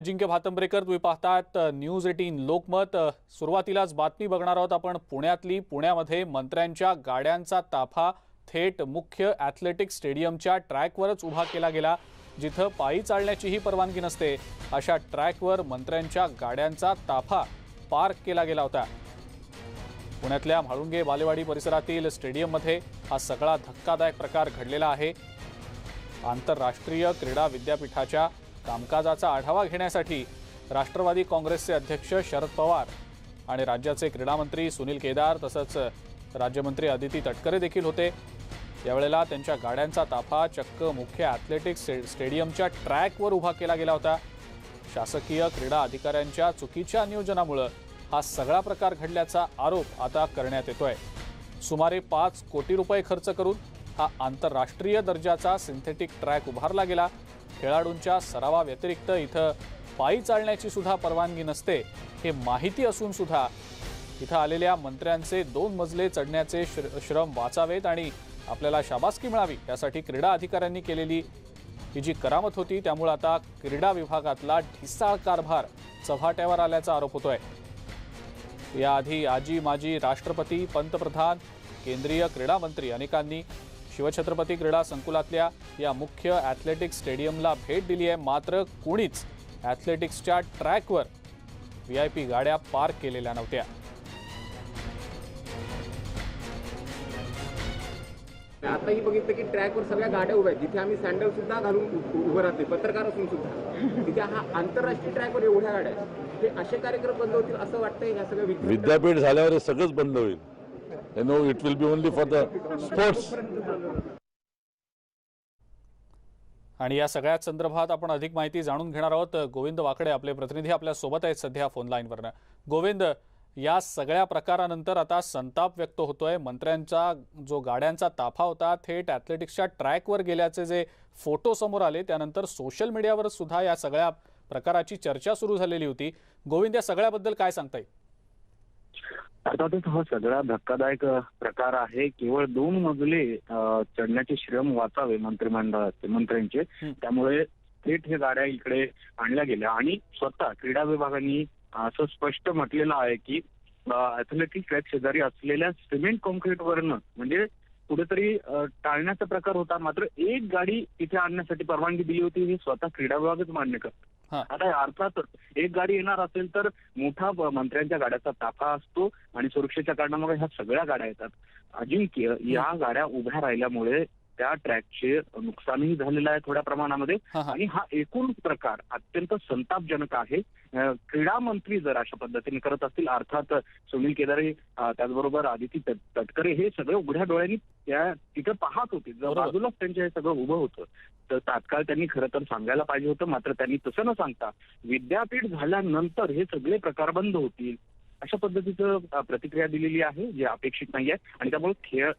जिंके भातंब्रेकर तुम्ही पाहतात न्यूज 18 लोकमत। सुरुवातीलाच बातमी बघणार आहोत आपण पुण्यामध्ये मंत्र्यांच्या गाड्यांचा ताफा थेट मुख्य ॲथलेटिक्स स्टेडियमच्या ट्रॅकवरच उभा केला गेला, जिथं पायी चालण्याचीही परवानगी नसते अशा ट्रॅकवर मंत्र्यांच्या गाड्यांचा ताफा पार्क केला गेला होता। पुण्यातल्या म्हाळुंगे बालेवाडी परिसरातील स्टेडियममध्ये हा सगळा धक्कादायक प्रकार घडलेला आहे। आंतरराष्ट्रीय क्रीडा विद्यापीठाच्या कामकाजाचा आढावा घेण्यासाठी राष्ट्रवादी काँग्रेसचे अध्यक्ष शरद पवार आणि राज्याचे क्रीडा मंत्री सुनील केदार तसंच राज्यमंत्री अदिती तटकरे देखील होते। यावेळेला त्यांच्या गाड्यांचा ताफा चक्क मुख्य ॲथलेटिक्स स्टेडियमच्या ट्रॅकवर उभा केला गेला होता। शासकीय क्रीडा अधिकाऱ्यांच्या चुकीच्या नियोजनामुळे हा सगळा प्रकार घडल्याचा आरोप आता करण्यात येतोय। सुमारे 5 कोटी रुपये खर्च करून हा आंतरराष्ट्रीय दर्जाचा सिंथेटिक ट्रॅक उभारला गेला। खेळाडूंच्या सरावाव्यतिरिक्त इथं पायी चालण्याची सुद्धा परवानगी नसते हे माहिती असून सुद्धा इथं आलेल्या मंत्र्यांचे 2 मजले चढण्याचे श्रम वाचावेत आणि आपल्याला शाबासकी मिळावी यासाठी क्रीडा अधिकाऱ्यांनी केलेली ही जी करामत होती, त्यामुळे आता क्रीडा विभागातला ढिसाळ कारभार चव्हाट्यावर आल्याचा आरोप होतोय। याआधी आजी माजी राष्ट्रपती, पंतप्रधान, केंद्रीय क्रीडा मंत्री अनेकांनी शिवछत्रपती क्रीडा संकुलातल्या या मुख्य ॲथलेटिक्स स्टेडियमला भेट दिली आहे, मात्र कोणीच ॲथलेटिक्सच्या ट्रॅकवर VIP गाड्या पार्क केलेल्या नव्हत्या। आताही बघितलं की ट्रॅकवर सगळ्या गाड्या उभ्या आहेत, जिथे आम्ही सँडल सुद्धा घालून उभं राहते, पत्रकार असून सुद्धा तिथे हा आंतरराष्ट्रीय ट्रॅकवर एवढ्या गाड्या आहेत, हे असे कार्यक्रम बंद होतील असं वाटतंय। या सगळ्या विद्यापीठ झाल्यावर हे सगळंच बंद होईल। It will be only for the sports. आणि या सगळ्या संदर्भात आपण अधिक माहिती जाणून घेणार आहोत। गोविंद वाकडे आपले प्रतिनिधी आपल्या सोबत आहेत सध्या फोन लाईनवरनं। गोविंद, या सगळ्या प्रकारानंतर आता संताप व्यक्त होतोय। मंत्र्यांचा जो गाड्यांचा ताफा होता थेट ॲथलेटिक्सच्या ट्रॅकवर गेल्याचे जे फोटो समोर आले, त्यानंतर सोशल मीडियावर सुद्धा या सगळ्या प्रकाराची चर्चा सुरू झालेली होती। गोविंद, या सगळ्याबद्दल काय सांगता येईल? अर्थातच हा सगळा धक्कादायक प्रकार आहे। केवळ 2 मजले चढण्याचे श्रम वाचावे मंत्रिमंडळाचे मंत्र्यांचे, त्यामुळे थेट हे गाड्या इकडे आणल्या गेल्या आणि स्वतः क्रीडा विभागाने असं स्पष्ट म्हटलेलं आहे की ॲथलेटिक्स ट्रॅक शेजारी असलेल्या सिमेंट कॉन्क्रीटवरनं म्हणजे कुठेतरी टाळण्याचा प्रकार होता, मात्र एक गाडी तिथे आणण्यासाठी परवानगी दिली होती हे स्वतः क्रीडा विभागच मान्य करतो। आता अर्थातच एक गाडी येणार असेल तर मोठा मंत्र्यांच्या गाड्याचा ताफा असतो आणि सुरक्षेच्या कारणामुळे ह्या सगळ्या गाड्या येतात। अजिंक्य या गाड्या उभ्या राहिल्यामुळे त्या ट्रॅकचे नुकसानही झालेलं आहे थोड्या प्रमाणामध्ये आणि हा एकूण प्रकार अत्यंत संतापजनक आहे। क्रीडा मंत्री जर अशा पद्धतीने करत असतील, अर्थात सुनील केदारे त्याचबरोबर आदिती तटकरे हे सगळं उघड्या डोळ्यांनी त्या तिथे पाहत होते, बाजूलाच त्यांच्या हे सगळं उभं होतं, तर तात्काळ त्यांनी खरं तर सांगायला पाहिजे होतं, मात्र त्यांनी तसं न सांगता विद्यापीठ झाल्यानंतर हे सगळे प्रकार बंद होतील अशा पद्धतीचं प्रतिक्रिया दिलेली आहे, जे अपेक्षित नाहीये आणि त्यामुळे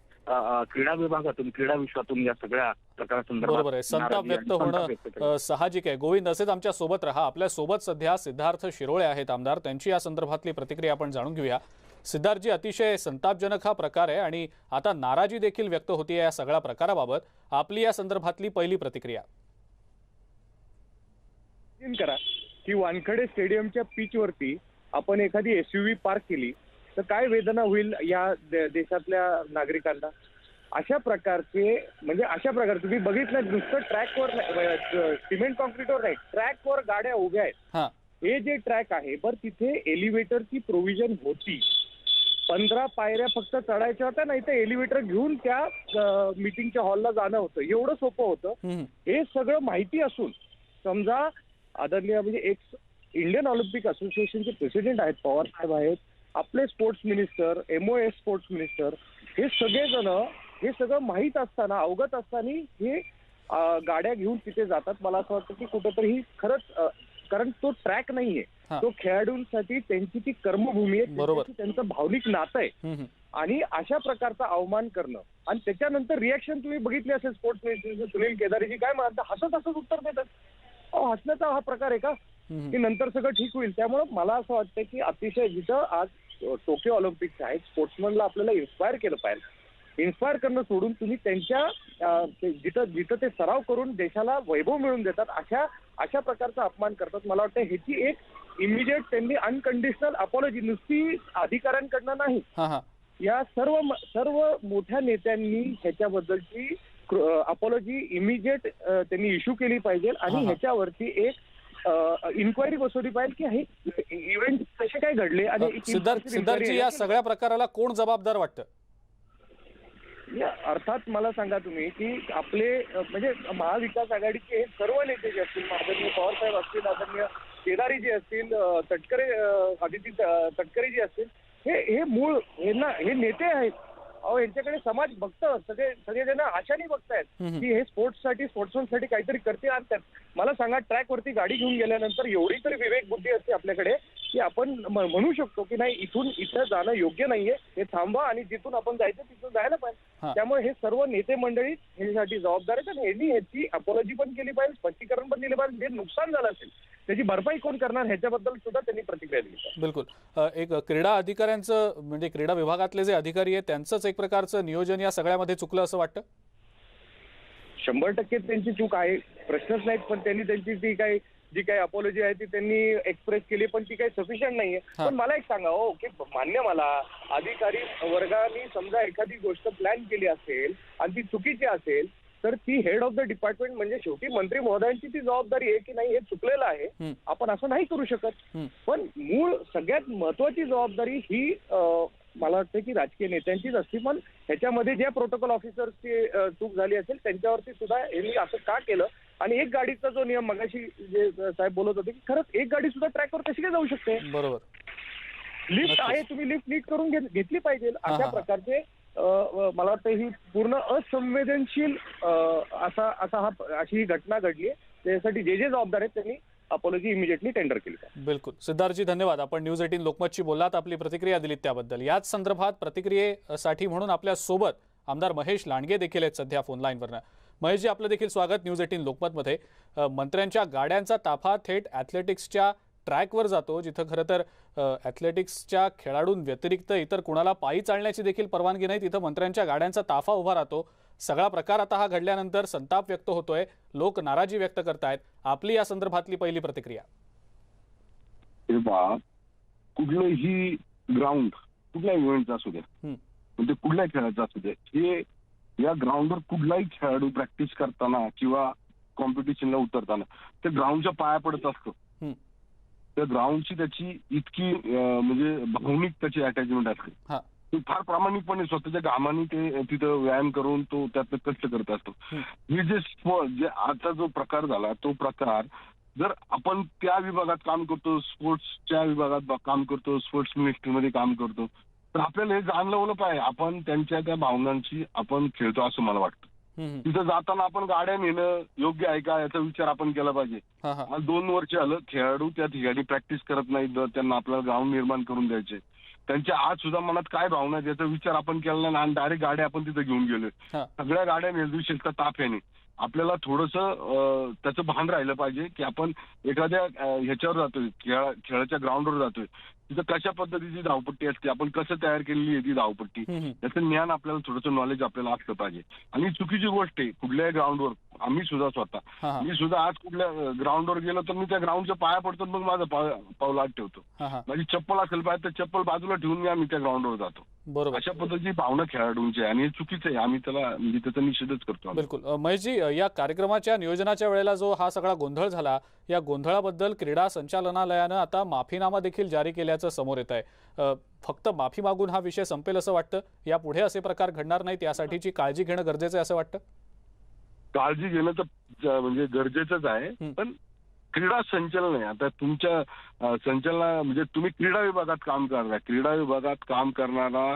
क्रीडा विभागातून क्रीडा विश्वातून या सगळ्या प्रकारासंदर्भात बरोबर आहे, संताप व्यक्त होणं साहजिक आहे। गोविंद, असेच आमच्या सोबत रहा। आपल्या सोबत सध्या सिद्धार्थ शिरोळे आहेत आमदार, त्यांची या संदर्भातली प्रतिक्रिया आपण जाणून घेऊया। सिद्धार्थजी, अतिशय संतापजनक हा प्रकार आहे आणि आता नाराजी देखील व्यक्त होती या सगळ्या प्रकाराबाबत, आपली या संदर्भातली पहिली प्रतिक्रिया करा की वानखडे स्टेडियमच्या पिचवरती आपण एखादी SUV पार्क केली तर काय वेदना होईल या देशातल्या नागरिकांना। अशा प्रकारचे तुम्ही बघितलं, नुसतं ट्रॅकवर सिमेंट कॉन्क्रीटवर नाही, ट्रॅकवर गाड्या उभ्या आहेत। हे जे ट्रॅक आहे बरं, तिथे एलिव्हेटरची प्रोव्हिजन होती, 15 पायऱ्या फक्त चढायच्या होत्या, नाही तर एलिव्हेटर घेऊन त्या मीटिंगच्या हॉलला जाणं होतं, एवढं सोपं होतं। हे सगळं माहिती असून समजा आदरणीय म्हणजे एक इंडियन ऑलिम्पिक असोसिएशनचे प्रेसिडेंट आहेत, पवार साहेब आहेत, आपले sports minister, MOS sports minister, हे सगळेजण हे सगळं माहीत असताना, अवगत असताना हे गाड्या घेऊन तिथे जातात। मला असं वाटतं की कुठेतरी खरंच, कारण तो ट्रॅक नाहीये, तो खेळाडूंसाठी त्यांची ती कर्मभूमी आहे, त्यांचं भावनिक नातं आहे आणि अशा प्रकारचा अवमान करणं आणि त्याच्यानंतर रिॲक्शन तुम्ही बघितली असेल स्पोर्ट्स मिनिस्टर सुनील केदारेजी काय म्हणतात, हसत उत्तर देतात। हसण्याचा हा प्रकार आहे का की नंतर सगळं ठीक होईल? त्यामुळे मला असं वाटतं की अतिशय जिथं आज टोकियो ऑलिम्पिक्स आहेत, स्पोर्ट्समनला आपल्याला इन्स्पायर केलं पाहिजे। इन्स्पायर करणं सोडून तुम्ही त्यांच्या जिथं जिथं ते सराव करून देशाला वैभव मिळवून देतात अशा प्रकारचा अपमान करतात. मला वाटतं ह्याची एक इमिजिएट त्यांनी अनकंडिशनल अपॉलॉजी, नुसती अधिकाऱ्यांकडनं नाही, या सर्व मोठ्या नेत्यांनी ह्याच्याबद्दलची अपॉलॉजी इमिजिएट त्यांनी इश्यू केली पाहिजे आणि ह्याच्यावरती एक इन्क्वायरी बसवली पाहिजे की हे इव्हेंट कसे काय घडले. आणि सिद्धार्थजी, या सगळ्या प्रकाराला कोण जबाबदार वाटतं? अर्थात मला सांगा तुम्ही की आपले म्हणजे महाविकास आघाडीचे हे सर्व नेते जे असतील, आदरणीय पवार साहेब असतील, आदरणीय केदारीजी असतील, आदिती तटकरे जी असतील, हे मूळ हे नेते आहेत. अहो, यांच्याकडे समाज बघतं, सगळेजण आशाने बघतायत की हे स्पोर्ट्ससाठी काहीतरी करते आणतात. मला सांगा, ट्रॅक वरती गाडी घेऊन गेल्यानंतर एवढी तरी विवेक बुद्धी असते आपल्याकडे की आपण म्हणू शकतो की नाही, इथं जाणं योग्य नाहीये, हे थांबवा आणि जिथून आपण जायचं तिथून जायला पाहिजे. त्यामुळे हे सर्व नेते मंडळी ह्यासाठी जबाबदार आहेत आणि यांनी ह्याची अपॉलॉजी पण केली पाहिजे, स्पष्टीकरण पण दिले पाहिजे. जे नुकसान झालं असेल त्याची भरपाई कोण करणार ह्याच्याबद्दल सुद्धा त्यांनी प्रतिक्रिया दिली. बिलकुल. एक क्रीडा अधिकाऱ्यांचं म्हणजे क्रीडा विभागातले जे अधिकारी आहेत त्यांचंच एक प्रकारचं नियोजन या सगळ्यामध्ये चुकलं असं वाटतं? 100% त्यांची चूक आहे, प्रश्नच नाहीत. पण त्यांनी त्यांची जी काही अपॉलॉजी आहे ती त्यांनी एक्सप्रेस केली, पण ती काही सफिशियंट नाहीये. पण मला एक सांगा, ओके, मान्य, मला अधिकारी वर्गाने समजा एखादी गोष्ट प्लॅन केली असेल आणि ती चुकीची असेल तर ती हेड ऑफ द डिपार्टमेंट म्हणजे शेवटी मंत्री महोदयांची ती जबाबदारी आहे की नाही, हे चुकलेलं आहे, आपण असं नाही करू शकत. पण मूळ सगळ्यात महत्वाची जबाबदारी ही मला वाटतं की राजकीय नेत्यांचीच असते. पण ह्याच्यामध्ये ज्या प्रोटोकॉल ऑफिसरची चूक झाली असेल त्यांच्यावरती सुद्धा यांनी असं का केलं. आणि एक गाडीचा जो नियम मगाशी जे साहेब बोलत होते की खरंच एक गाडी सुद्धा ट्रॅकवर कशी काय जाऊ शकते? बरोबर, लिफ्ट आहे, तुम्ही लिफ्ट नीट करून घेतली पाहिजे. अशा प्रकारचे मला वाटतं ही पूर्ण असंवेदनशील अशी ही घटना घडली आहे. त्यासाठी जे जबाबदार आहेत त्यांनी अपॉलॉजी इमिजिएटली टेंडर केली. बिलकुल. सिद्धार्थजी, धन्यवाद. आपण न्यूज 18 लोकमतशी बोललात, आपली प्रतिक्रिया दिलीत त्याबद्दल. याच संदर्भात प्रतिक्रियेसाठी म्हणून आपल्या सोबत आमदार महेश लांडगे देखील आहेत सध्या फोन लाईनवरनं. महेशजी, आपलं देखील स्वागत न्यूज 18 लोकमतमध्ये. मंत्र्यांच्या गाड्यांचा ताफा थेट ॲथलेटिक्सच्या ट्रॅकवर जातो, जिथं खरं तर ॲथलेटिक्सच्या खेळाडूंव्यतिरिक्त इतर कुणाला पायी चालण्याची देखील परवानगी नाही. तिथं मंत्र्यांच्या गाड्यांचा ताफा उभा राहतो. सगळा प्रकार आता हा घडल्यानंतर संताप व्यक्त होतोय, लोक नाराजी व्यक्त करतायत. आपली या संदर्भातली पहिली प्रतिक्रिया? कुठलंही ग्राउंड कुठल्या इव्हेंटचा असू द्या, म्हणजे कुठल्या खेळाचा असू द्या, हे या ग्राउंडवर कुठलाही खेळाडू प्रॅक्टिस करताना किंवा कॉम्पिटिशनला उतरताना त्या ग्राउंडच्या पाया पडत असतो. त्या ग्राउंडची त्याची इतकी म्हणजे भावनिक त्याची अटॅचमेंट असते. तो फार प्रामाणिकपणे स्वतःच्या घामाने ते तिथं व्यायाम करून तो त्यात कष्ट करत असतो. हे जे आता जो प्रकार झाला, तो प्रकार जर आपण त्या विभागात काम करतो, स्पोर्ट्सच्या विभागात काम करतो, स्पोर्ट्स मिनिस्ट्रीमध्ये काम करतो, तर आपल्याला हे जाणवलं पाहिजे आपण त्यांच्या त्या भावनांची आपण खेळतो असं मला वाटतं. तिथं जाताना आपण गाड्या नेणं योग्य आहे का याचा विचार आपण केला पाहिजे. 2 वर्ष आलं खेळाडू त्या ठिकाणी प्रॅक्टिस करत नाहीत, त्यांना आपल्याला ग्राउंड निर्माण करून द्यायचे. त्यांच्या आज सुद्धा मनात काय भावना आहेत याचा विचार आपण केला नाही आणि डायरेक्ट गाड्या आपण तिथे घेऊन गेलोय. सगळ्या गाड्या निर्देशित ताफ्याने आपल्याला थोडंसं त्याचं भान राहिलं पाहिजे की आपण एखाद्या ह्याच्यावर जातोय, खेळाच्या ग्राउंडवर जातोय, तिथं कशा पद्धतीची धावपट्टी असते, आपण कसं तयार केलेली आहे ती धावपट्टी, याचं ज्ञान आपल्याला थोडंसं नॉलेज आपल्याला असलं पाहिजे. आणि चुकीची गोष्ट आहे कुठल्याही ग्राउंडवर, आम्ही सुद्धा मी सुद्धा आज कुठल्या ग्राउंडवर गेलो तर मी त्या ग्राउंडच्या पाया पडतो, मग माझं पाऊल आत ठेवतो. माझी चप्पल असेल पाहिजे तर चप्पल बाजूला ठेवून आम्ही त्या ग्राउंडवर जातो. बरोबर, अशा पद्धतीची भावना खेळाडूंची आहे आणि हे चुकीचं आहे. आम्ही म्हणजे त्याचा निषेधच करतो. बिलकुल. महेशजी, या कार्यक्रमाच्या नियोजनाच्या वेळेला जो हा सगळा गोंधळ झाला, या गोंधळाबद्दल क्रीडा संचालनालयानं आता माफीनामा देखील जारी केल्याचं समोर येत आहे. फक्त माफी मागून हा विषय संपेल असं वाटतं? यापुढे असे प्रकार घडणार नाहीत यासाठीची काळजी घेणं गरजेचं आहे असं वाटतं? काळजी घेणं तर म्हणजे गरजेचंच आहे, पण क्रीडा संचालन आहे. आता तुमच्या संचालना म्हणजे तुम्ही क्रीडा विभागात काम करणार, क्रीडा विभागात काम करणारा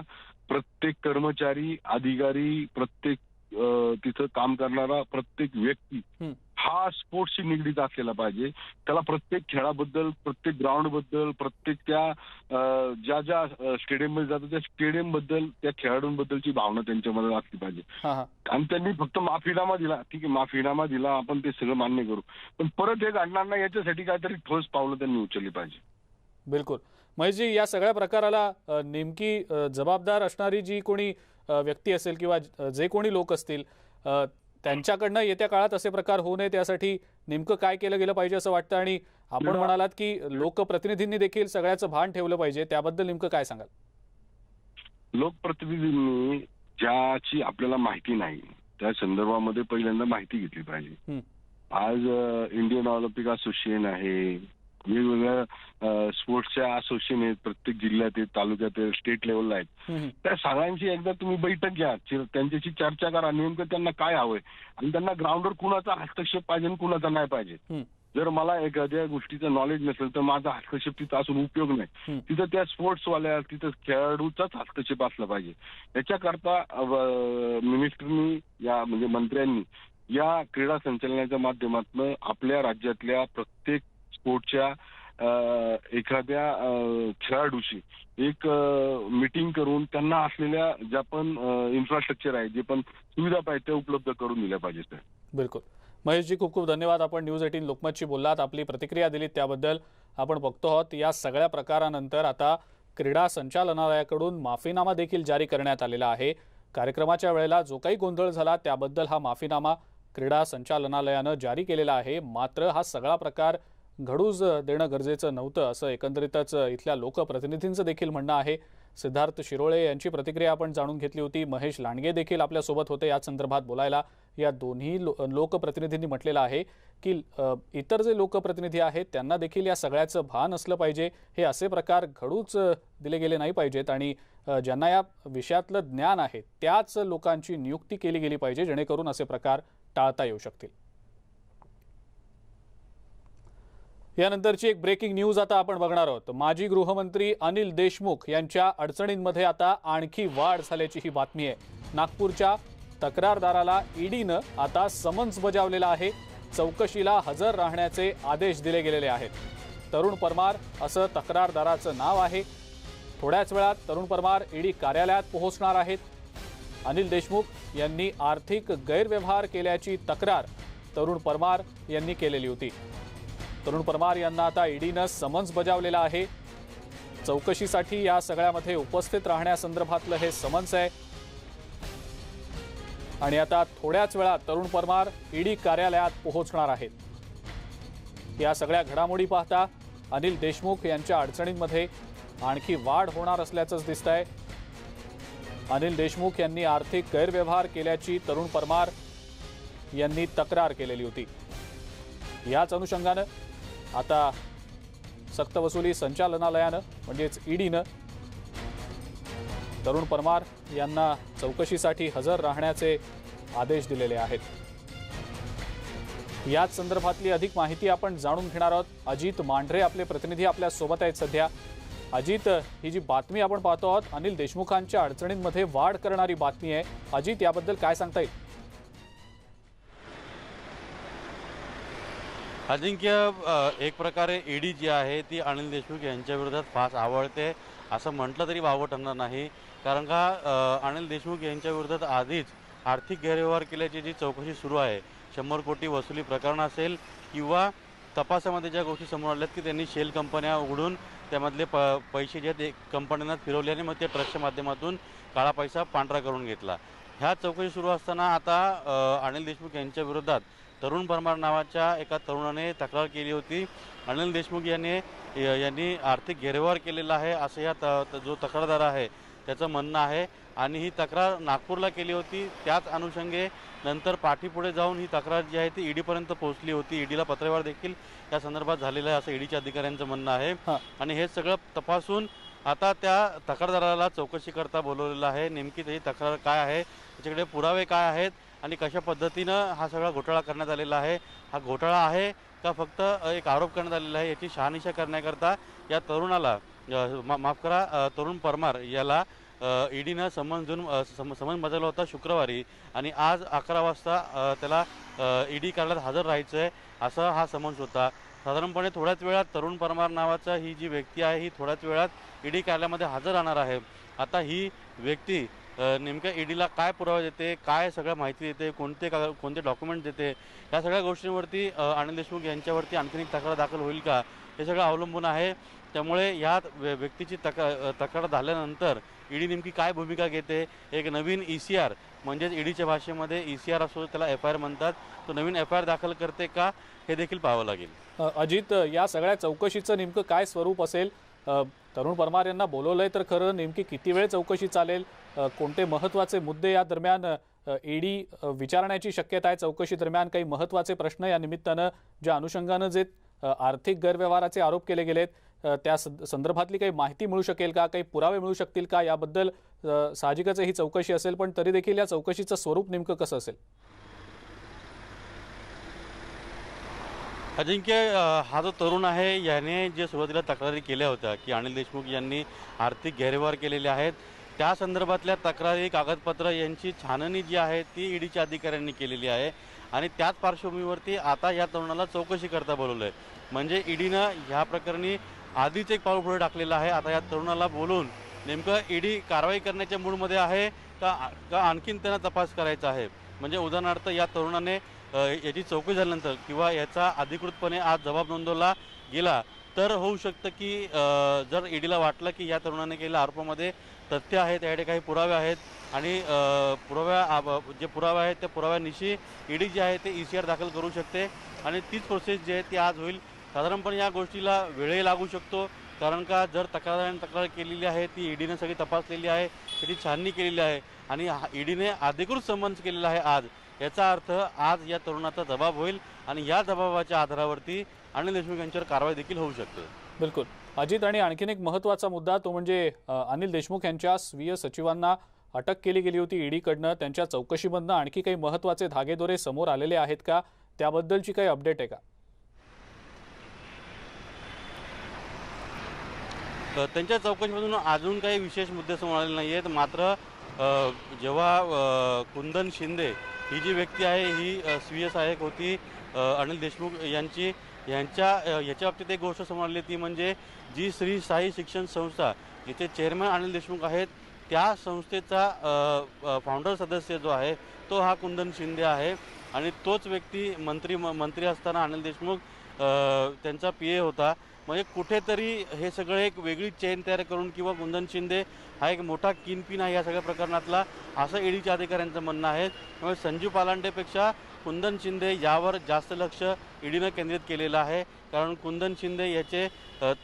प्रत्येक कर्मचारी, अधिकारी, प्रत्येक तिथं काम करणारा प्रत्येक व्यक्ती हा स्पोर्ट्सशी निगडीत असलेला पाहिजे. त्याला प्रत्येक खेळाबद्दल, प्रत्येक ग्राउंड बद्दल, प्रत्येक त्या ज्या स्टेडियम मध्ये जातो त्या स्टेडियम बद्दल, त्या खेळाडूंबद्दलची भावना त्यांच्यामध्ये असली पाहिजे. आणि त्यांनी फक्त माफीनामा दिला, ठीक आहे, माफीनामा दिला, आपण ते सगळं मान्य करू, पण परत हे घडणार नाही याच्यासाठी काहीतरी ठोस पावलं त्यांनी उचलली पाहिजे. बिलकुल. महेशजी, या सगळ्या प्रकाराला नेमकी जबाबदार असणारी जी कोणी व्यक्ती असेल किंवा जे कोणी लोक असतील, त्यांच्याकडनं येत्या काळात असे प्रकार होऊ नये त्यासाठी नेमकं काय केलं गेलं पाहिजे असं वाटतं? आणि आपण म्हणालात की लोकप्रतिनिधींनी देखील सगळ्याचं भान ठेवलं पाहिजे, त्याबद्दल नेमकं काय सांगाल? लोकप्रतिनिधींनी ज्याची आपल्याला माहिती नाही त्या संदर्भामध्ये पहिल्यांदा माहिती घेतली पाहिजे. आज इंडियन ऑलिम्पिक असोसिएशन आहे, वेगवेगळ्या स्पोर्ट्सच्या असोसिएशन आहेत, प्रत्येक जिल्ह्यात आहेत, तालुक्यात आहेत, स्टेट लेवलला आहेत. त्या सगळ्यांची एकदा तुम्ही बैठक घ्या, त्यांच्याशी चर्चा करा, नेमकं त्यांना काय हवंय आणि त्यांना ग्राउंडवर कुणाचा हस्तक्षेप पाहिजे आणि कुणाचा नाही पाहिजे. जर मला एखाद्या गोष्टीचं नॉलेज नसेल तर माझा हस्तक्षेप तिथं असून उपयोग नाही. तिथं त्या स्पोर्ट्सवाल्या, तिथं खेळाडूचाच हस्तक्षेप असला पाहिजे. याच्याकरता मिनिस्टरनी म्हणजे मंत्र्यांनी या क्रीडा संचालनाच्या माध्यमातून आपल्या राज्यातल्या प्रत्येक स्पोर्टच्या एखाद्या खेळाडूशी एक मीटिंग करून त्यांना असलेल्या ज्या पण इन्फ्रास्ट्रक्चर आहे, जे पण सुविधा पाहिजे त्या उपलब्ध करून दिल्या पाहिजे. बिलकुल महेशजी, खूप खूप धन्यवाद. आपण न्यूज 18 लोकमतशी बोललात, आपली प्रतिक्रिया दिलीत त्याबद्दल. आपण बघतो आहोत या सगळ्या प्रकारानंतर आता क्रीडा संचालनालयाकडून माफीनामा देखील जारी करण्यात आलेला आहे. कार्यक्रमाच्या वेळेला जो काही गोंधळ झाला त्याबद्दल हा माफीनामा क्रीडा संचालनालयानं जारी केलेला आहे. मात्र हा सगळा प्रकार घडूच देणं गरजेचं नव्हतं असं एकंदरीतच इथल्या लोकप्रतिनिधींचं देखील म्हणणं आहे. सिद्धार्थ शिरोळे यांची प्रतिक्रिया आपण जाणून घेतली होती. महेश लांडगे देखील आपल्यासोबत होते या संदर्भात बोलायला. या दोन्ही लोकप्रतिनिधींनी म्हटलेलं आहे की इतर जे लोकप्रतिनिधी आहेत त्यांना देखील या सगळ्याचं भान असलं पाहिजे. हे असे प्रकार घडूच दिले गेले नाही पाहिजेत आणि ज्यांना या विषयातलं ज्ञान आहे त्याच लोकांची नियुक्ती केली गेली पाहिजे, जेणेकरून असे प्रकार टाळता येऊ शकतील. यानंतरची एक ब्रेकिंग न्यूज आता आपण बघणार आहोत. माजी गृहमंत्री अनिल देशमुख यांच्या अडचणींमध्ये आता आणखी वाढ झाल्याची ही बातमी आहे. नागपूरच्या तक्रारदाराला ईडीनं आता समन्स बजावलेला आहे. चौकशीला हजर राहण्याचे आदेश दिले गेलेले आहेत. तरुण परमार असं तक्रारदाराचं नाव आहे. थोड्याच वेळात तरुण परमार ईडी कार्यालयात पोहोचणार आहेत. अनिल देशमुख यांनी आर्थिक गैरव्यवहार केल्याची तक्रार तरुण परमार यांनी केलेली होती. तरुण परमार यांना आता ईडीनं समन्स बजावलेला आहे. चौकशीसाठी या सगळ्यामध्ये उपस्थित राहण्यासंदर्भातलं हे समन्स आहे आणि आता थोड्याच वेळात तरुण परमार ईडी कार्यालयात पोहोचणार आहेत. या सगळ्या घडामोडी पाहता अनिल देशमुख यांच्या अडचणींमध्ये आणखी वाढ होणार असल्याचंच दिसतंय. अनिल देशमुख यांनी आर्थिक गैरव्यवहार केल्याची तरुण परमार यांनी तक्रार केलेली होती. याच अनुषंगानं आता सक्तवसुली संचालनालयानं म्हणजेच ईडीनं तरुण परमार यांना चौकशीसाठी हजर राहण्याचे आदेश दिलेले आहेत. याच संदर्भातली अधिक माहिती आपण जाणून घेणार आहोत. अजित मांढरे आपले प्रतिनिधी आपल्या सोबत आहेत सध्या. अजित, ही जी बातमी आपण पाहतो आहोत अनिल देशमुखांच्या अडचणींमध्ये वाढ करणारी बातमी आहे. अजित, याबद्दल काय सांगता येईल? अजिंक्य, एक प्रकारे ईडी जी आहे ती अनिल देशमुख यांच्या विरोधात फास आवळते असं म्हटलं तरी वावगं ठरणार नाही. कारण का अनिल देशमुख यांच्या विरोधात आधीच आर्थिक गैरव्यवहार केल्याची जी चौकशी सुरू आहे, 100 कोटी वसुली प्रकरण असेल किंवा तपासामध्ये ज्या गोष्टी समोर आल्यात की त्यांनी शेल कंपन्या उघडून त्यामधले पैसे जे आहेत कंपन्यांना फिरवले आणि मग ते ट्रस्टच्या माध्यमातून काळा पैसा पांढरा करून घेतला. ह्या चौकशी सुरू असताना आता अनिल देशमुख यांच्या विरोधात तरुण परमार नावाच्या एका तरुणाने तक्रार केली होती. अनिल देशमुख यांनी आर्थिक गैरव्यवहार केलेला आहे असं या जो तक्रारदार आहे त्याचं म्हणणं आहे आणि ही तक्रार नागपूरला केली होती. त्याच अनुषंगे नंतर पाठीपुढे जाऊन ही तक्रार जी आहे ती ईडीपर्यंत पोहोचली होती. ईडीला पत्रव्यवहार देखील या संदर्भात झालेला आहे असं ईडीच्या अधिकाऱ्यांचं म्हणणं आहे आणि हे सगळं तपासून आता त्या तक्रारदाराला चौकशी करता बोलवलेलं आहे. नेमकी त्याची तक्रार काय आहे, त्याच्याकडे पुरावे काय आहेत आणि कशा पद्धतीनं हा सगळा घोटाळा करण्यात आलेला आहे, हा घोटाळा आहे का फक्त एक आरोप करण्यात आलेला आहे, याची शहानिशा करण्याकरता या तरुणाला माफ करा तरुण परमार याला ईडीनं समन्स बजावला होता शुक्रवारी आणि आज 11 वाजता त्याला ईडी कार्यालयात हजर राहायचं आहे असा हा समन्स होता. साधारणपणे थोड्याच वेळात तरुण परमार नावाचा ही जी व्यक्ती आहे ही थोड्याच वेळात ईडी कार्यालयामध्ये हजर राहणार आहे. आता ही व्यक्ती नेमक्या ईडीला काय पुरावा देते, काय सगळ्या माहिती देते, कोणते डॉक्युमेंट देते, या सगळ्या गोष्टींवरती अनिल देशमुख यांच्यावरती आणखीन एक तक्रार दाखल होईल का हे सगळं अवलंबून आहे. त्यामुळे या व्यक्तीची तक्रार झाल्यानंतर ईडी नेमकी काय भूमिका घेते, एक नवीन ECR म्हणजेच ईडीच्या भाषेमध्ये ECR असतो, त्याला FIR म्हणतात, तो नवीन FIR दाखल करते का हे देखील पाहावं लागेल. अजित, या सगळ्या चौकशीचं नेमकं काय स्वरूप असेल? तरुण परमार यांना बोलवलंय तर खरं नेमकी किती वेळ चौकशी चालेल? कोणते महत्त्वाचे मुद्दे या दरम्यान ईडी विचारण्याची शक्यता आहे? चौकशी दरम्यान काही महत्त्वाचे प्रश्न या निमित्तानं ज्या अनुषंगानं जे आर्थिक गैरव्यवहाराचे आरोप केले गेलेत त्या संदर्भातली काही माहिती मिळू शकेल का? काही पुरावे मिळू शकतील का? याबद्दल साहजिकच ही चौकशी असेल, पण तरी देखील या चौकशीचं स्वरूप नेमकं कसं असेल? अजिंक्य, हा जो तरुण आहे याने जे सुरुवातीला तक्रारी केल्या होत्या की अनिल देशमुख यांनी आर्थिक गैरव्यवहार केलेले आहेत, त्या संदर्भातल्या तक्रारी, कागदपत्र यांची छाननी जी आहे ती ईडीच्या अधिकाऱ्यांनी केलेली आहे. आणि त्याच पार्श्वभूमीवरती आता या तरुणाला चौकशी करता बोलवलं आहे. म्हणजे ईडीनं ह्या प्रकरणी आधीच एक पाऊल पुढे टाकलेलं आहे. आता या तरुणाला बोलून नेमकं ईडी कारवाई करण्याच्या मूडमध्ये आहे का आणखीन त्यांना तपास करायचा आहे? म्हणजे उदाहरणार्थ या तरुणाने याची चौकशी झाल्यानंतर किंवा याचा अधिकृतपणे आज जबाब नोंदवला गेला तर होऊ शकतं की जर ईडीला वाटलं की या तरुणाने केलेल्या आरोपामध्ये तथ्य आहेत, त्याकडे काही पुरावे आहेत आणि जे पुरावे आहेत त्या पुराव्यानिशी ईडी जे आहे ते ECR दाखल करू शकते आणि तीच प्रोसेस जी आहे ती आज होईल. साधारणपणे या गोष्टीला वेळही लागू शकतो, कारण का जर तक्रार केलेली आहे ती ईडीने सगळी तपासलेली आहे, त्याची छाननी केलेली आहे आणि ईडीने अधिकृत समन्स केलेला आहे आज, याचा अर्थ आज या तरुणाचा जबाब होईल आणि या जबाबाच्या आधारावरती अनिल देशमुख यांच्यावर कारवाई देखील होऊ शकते. बिलकुल अजित, आणि आणखीन एक महत्त्वाचा मुद्दा तो म्हणजे अनिल देशमुख यांच्या स्वीय सचिवांना अटक केली गेली होती ईडीकडनं. त्यांच्या चौकशीमधनं आणखी काही महत्त्वाचे धागेदोरे समोर आलेले आहेत का? त्याबद्दलची काही अपडेट आहे का? त्यांच्या चौकशीमधून अजून काही विशेष मुद्दे समोर आलेले नाही आहेत. मात्र जेव्हा कुंदन शिंदे ही जी व्यक्ती आहे ही स्वीय सहाय्यक होती अनिल देशमुख याच्या बाबतीत एक गोष्ट समोर आली ती म्हणजे जी श्री साई शिक्षण संस्था जिथे चेअरमॅन अनिल देशमुख आहेत त्या संस्थेचा फाउंडर सदस्य जो आहे तो हा कुंदन शिंदे आहे आणि तोच व्यक्ती मंत्री असताना अनिल देशमुख त्यांचा PA होता. म्हणजे कुठेतरी हे सगळं एक वेगळी चेन तयार करून किंवा कुंदन शिंदे हा एक मोठा किनपिन आहे या सगळ्या प्रकरणातला, असं ईडीच्या अधिकाऱ्यांचं म्हणणं आहे. त्यामुळे संजीव पालांडेपेक्षा कुंदन शिंदे यावर जास्त लक्ष ईडीनं केंद्रित केलेलं आहे, कारण कुंदन शिंदे याचे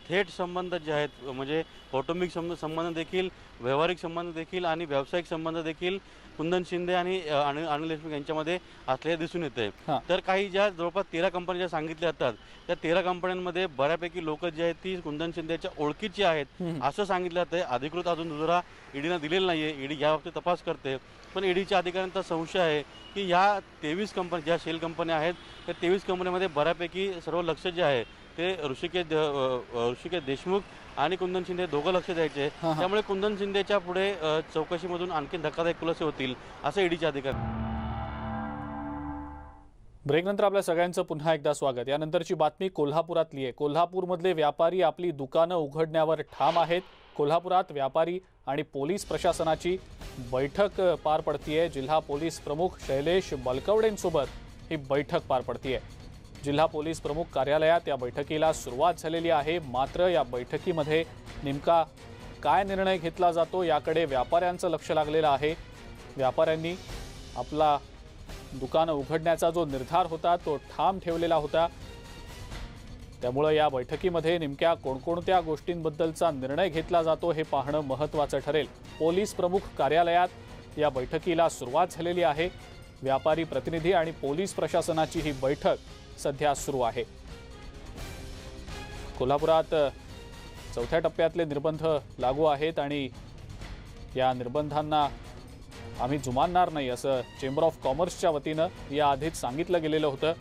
थेट संबंध जे आहेत म्हणजे कौटुंबिक संबंध देखील, व्यावहारिक संबंध देखील आणि व्यावसायिक संबंध देखील कुंदन शिंदे आणि अनिल देशमुख यांच्यामध्ये असलेले दिसून येते. तर काही ज्या जवळपास 13 कंपन्या ज्या सांगितल्या जातात त्या 13 कंपन्यांमध्ये बऱ्यापैकी लोक जी आहेत ती कुंदन शिंदेच्या ओळखीची आहेत असं सांगितलं जातं. अधिकृत अजून दुसरा ईडीनं दिलेला नाही आहे, ईडी याबाबतीत तपास करते. पण ईडीच्या अधिकाऱ्यांचा संशय आहे की ह्या 23 कंपन्या ज्या शेल कंपन्या आहेत त्या 23 कंपन्यांमध्ये बऱ्यापैकी सर्व लक्ष जे आहे ते ऋषिकेश देशमुख आणि कुंदन शिंदे दोघं लक्ष द्यायचे. त्यामुळे कुंदन शिंदेच्या पुढे चौकशीमधून आणखी धक्कादायक खुलासे होतील असं ईडीचे अधिकारी. ब्रेकनंतर आपल्या सगळ्यांचं पुन्हा एकदा स्वागत. यानंतरची बातमी कोल्हापुरातली आहे. कोल्हापूरमधले व्यापारी आपली दुकानं उघडण्यावर ठाम आहेत. कोल्हापुरात व्यापारी आणि पोलीस प्रशासनाची बैठक पार पडतीये. जिल्हा पोलीस प्रमुख शैलेश बलकवडेंसोबत ही बैठक पार पडतीये. जिल्हा पोलीस प्रमुख कार्यालयात या बैठकीला सुरुवात झालेली आहे. मात्र या बैठकीमध्ये नेमका काय निर्णय घेतला जातो याकडे व्यापाऱ्यांचं लक्ष लागलेलं आहे. व्यापाऱ्यांनी आपला दुकानं उघडण्याचा जो निर्धार होता तो ठाम ठेवलेला होता. त्यामुळे या बैठकीमध्ये नेमक्या कोणकोणत्या गोष्टींबद्दलचा निर्णय घेतला जातो हे पाहणं महत्त्वाचं ठरेल. पोलीस प्रमुख कार्यालयात या बैठकीला सुरुवात झालेली आहे. व्यापारी प्रतिनिधी आणि पोलीस प्रशासनाची ही बैठक सध्या सुरू आहे. कोल्हापुरात 4थ्या टप्प्यातले निर्बंध लागू आहेत आणि या निर्बंधांना आम्ही जुमानणार नाही असं चेंबर ऑफ कॉमर्सच्या वतीनं याआधीच सांगितलं गेलेलं होतं.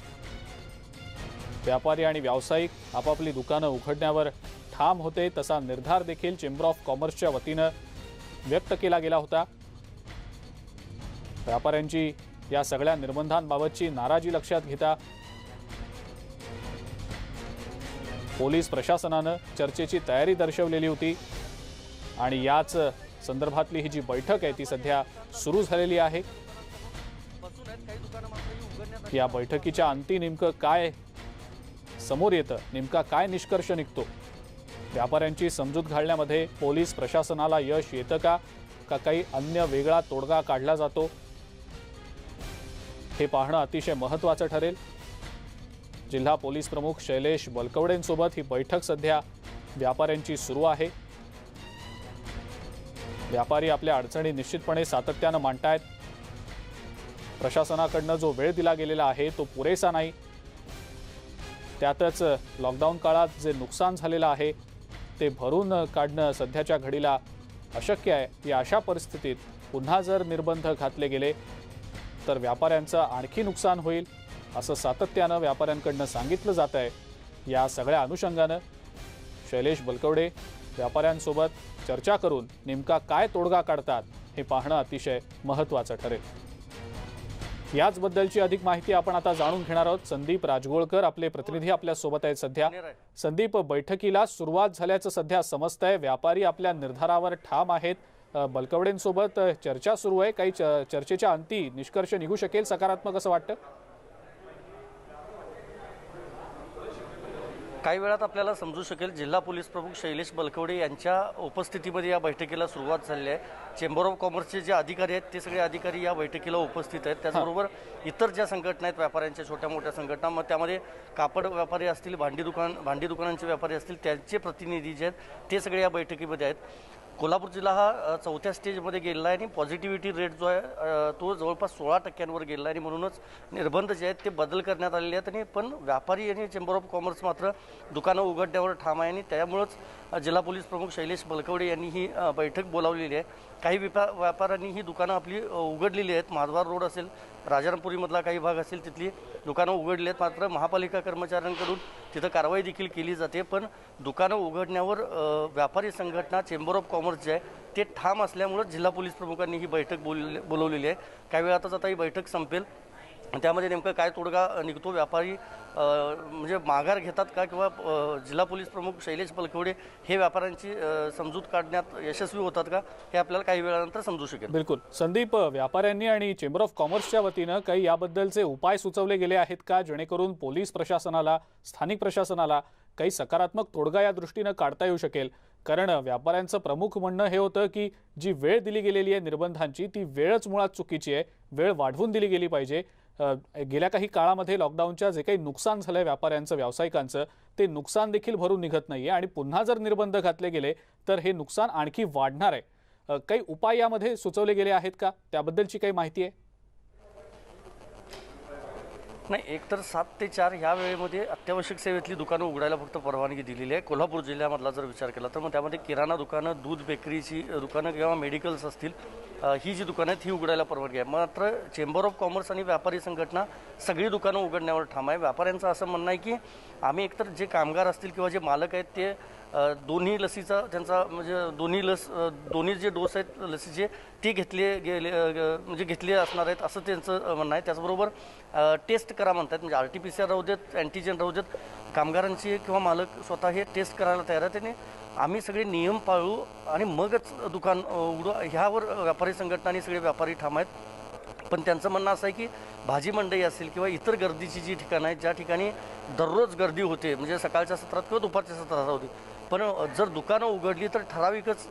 व्यापारी आणि व्यावसायिक आपापली दुकानं उघडण्यावर ठाम होते. तसा निर्धार देखील चेंबर ऑफ कॉमर्सच्या वतीनं व्यक्त केला गेला होता. व्यापाऱ्यांची या सगळ्या निर्बंधांबाबतची नाराजी लक्षात घेता पोलीस प्रशासनानं चर्चेची तयारी दर्शवलेली होती आणि याच संदर्भातली ही जी बैठक आहे ती सध्या सुरू झालेली आहे. या बैठकीच्या अंती नेमकं काय समोर येतं, नेमका काय निष्कर्ष निघतो? व्यापाऱ्यांची समजूत घालण्यामध्ये पोलीस प्रशासनाला यश येतं का काही अन्य वेगळा तोडगा काढला जातो? हे पाहणं अतिशय महत्त्वाचं ठरेल. जिल्हा पोलीस प्रमुख शैलेश बलकवडेंसोबत ही बैठक सध्या व्यापाऱ्यांची सुरू आहे. व्यापारी आपल्या अडचणी निश्चितपणे सातत्यानं मांडतायत. प्रशासनाकडनं जो वेळ दिला गेलेला आहे तो पुरेसा नाही. त्यातच लॉकडाऊन काळात जे नुकसान झालेलं आहे ते भरून काढणं सध्याच्या घडीला अशक्य आहे. या अशा परिस्थितीत पुन्हा जर निर्बंध घातले गेले तर व्यापाऱ्यांचं आणखी नुकसान होईल असं सातत्यानं व्यापाऱ्यांकडनं सांगितलं जात आहे. या सगळ्या अनुषंगानं शैलेश बलकवडे व्यापाऱ्यांसोबत चर्चा करून नेमका काय तोडगा काढतात हे पाहणं अतिशय महत्त्वाचं ठरेल. याचबद्दलची अधिक माहिती आपण आता जाणून घेणार आहोत. संदीप राजगोळकर आपले प्रतिनिधी आपल्या सोबत आहेत सध्या. संदीप, बैठकीला सुरुवात झाल्याचं सध्या समजतंय. व्यापारी आपल्या निर्धारावर ठाम आहेत. बलकवडेंसोबत चर्चा सुरू आहे. काही चर्चेच्या अंती निष्कर्ष निघू शकेल सकारात्मक असं वाटतं? काही वेळात आपल्याला समजू शकेल. जिल्हा पोलीस प्रमुख शैलेश बलकवडे यांच्या उपस्थितीमध्ये या बैठकीला सुरुवात झाली आहे. चेंबर ऑफ कॉमर्सचे जे अधिकारी आहेत ते सगळे अधिकारी या बैठकीला उपस्थित आहेत. त्याचबरोबर इतर ज्या संघटना आहेत व्यापाऱ्यांच्या, छोट्या मोठ्या संघटना, मग त्यामध्ये कापड व्यापारी असतील, भांडी दुकानांचे व्यापारी असतील, त्यांचे प्रतिनिधी जे आहेत ते सगळे या बैठकीमध्ये आहेत. कोल्हापूर जिल्हा हा 4थ्या स्टेजमध्ये गेलेला आहे आणि पॉझिटिव्हिटी रेट जो आहे तो जवळपास 16% गेलेला आहे आणि म्हणूनच निर्बंध जे आहेत ते बदल करण्यात आलेले आहेत. आणि पण व्यापारी आणि चेंबर ऑफ कॉमर्स मात्र दुकानं उघडण्यावर ठाम आहे आणि त्यामुळंच जिल्हा पोलीस प्रमुख शैलेश बलकवडे यांनी ही बैठक बोलावलेली आहे. काही व्यापाऱ्यांनी ही दुकानं आपली उघडलेली आहेत. माधवार रोड असेल, राजारामपुरीमधला काही भाग असेल तिथली दुकानं उघडली आहेत. मात्र महापालिका कर्मचाऱ्यांकडून तिथं कारवाई देखील केली जाते. पण दुकानं उघडण्यावर व्यापारी संघटना, चेंबर ऑफ कॉमर्स जे आहे ते ठाम असल्यामुळं जिल्हा पोलीस प्रमुखांनी ही बैठक बोलवलेली आहे. काही वेळातच आता ही बैठक संपेल. त्यामध्ये नेमकं काय तोडगा निघतो, व्यापारी म्हणजे माघार घेतात का किंवा जिल्हा पोलीस प्रमुख शैलेश बलकवडे हे व्यापाऱ्यांची समजूत काढण्यात यशस्वी होतात का, हे आपल्याला काही वेळानंतर समजू शकेल. बिलकुल संदीप, व्यापाऱ्यांनी आणि चेंबर ऑफ कॉमर्सच्या वतीनं काही याबद्दलचे उपाय सुचवले गेले आहेत का, जेणेकरून पोलीस प्रशासनाला, स्थानिक प्रशासनाला काही सकारात्मक तोडगा या दृष्टीनं काढता येऊ शकेल? कारण व्यापाऱ्यांचं प्रमुख म्हणणं हे होतं की जी वेळ दिली गेलेली आहे निर्बंधांची ती वेळच मुळात चुकीची आहे. वेळ वाढवून दिली गेली पाहिजे. गेल्या काही काळामध्ये लॉकडाऊनच्या जे काही नुकसान झालंय व्यापाऱ्यांचं, व्यावसायिकांचं, ते नुकसान देखील भरून निघत नाहीये आणि पुन्हा जर निर्बंध घातले गेले तर हे नुकसान आणखी वाढणार आहे. काही उपाय यामध्ये सुचवले गेले आहेत का, त्याबद्दलची काही माहिती आहे? नाही, एकतर 7 ते 4 ह्या वेळेमध्ये अत्यावश्यक सेवेतली दुकानं उघडायला फक्त परवानगी दिलेली आहे. कोल्हापूर जिल्ह्यामधला जर विचार केला तर मग त्यामध्ये किराणा दुकानं, दूध बेकरीची दुकानं किंवा मेडिकल्स असतील, ही जी दुकानं आहेत ही उघडायला परवानगी आहे. मात्र चेंबर ऑफ कॉमर्स आणि व्यापारी संघटना सगळी दुकानं उघडण्यावर ठाम आहे. व्यापाऱ्यांचं असं म्हणणं आहे की आम्ही एकतर जे कामगार असतील किंवा जे मालक आहेत ते दोन्ही लसीचा त्यांचा म्हणजे दोन्ही जे डोस आहेत लसीचे ते घेतले असणार आहेत असं त्यांचं म्हणणं आहे. त्याचबरोबर टेस्ट करा म्हणतात, म्हणजे RT-PCR राहू देत, अँटीजन राहू देत, कामगारांची किंवा मालक स्वतः हे टेस्ट करायला तयार आहेत. त्याने आम्ही सगळे नियम पाळू आणि मगच दुकान उघडू, ह्यावर व्यापारी संघटनांनी सगळे व्यापारी ठाम आहेत. पण त्यांचं म्हणणं असं आहे की भाजी मंडई असेल किंवा इतर गर्दीची जी ठिकाणं आहेत ज्या ठिकाणी दररोज गर्दी होते, म्हणजे सकाळच्या सत्रात किंवा दुपारच्या सत्रात होती, पण जर दुकानं उघडली तर ठराविकच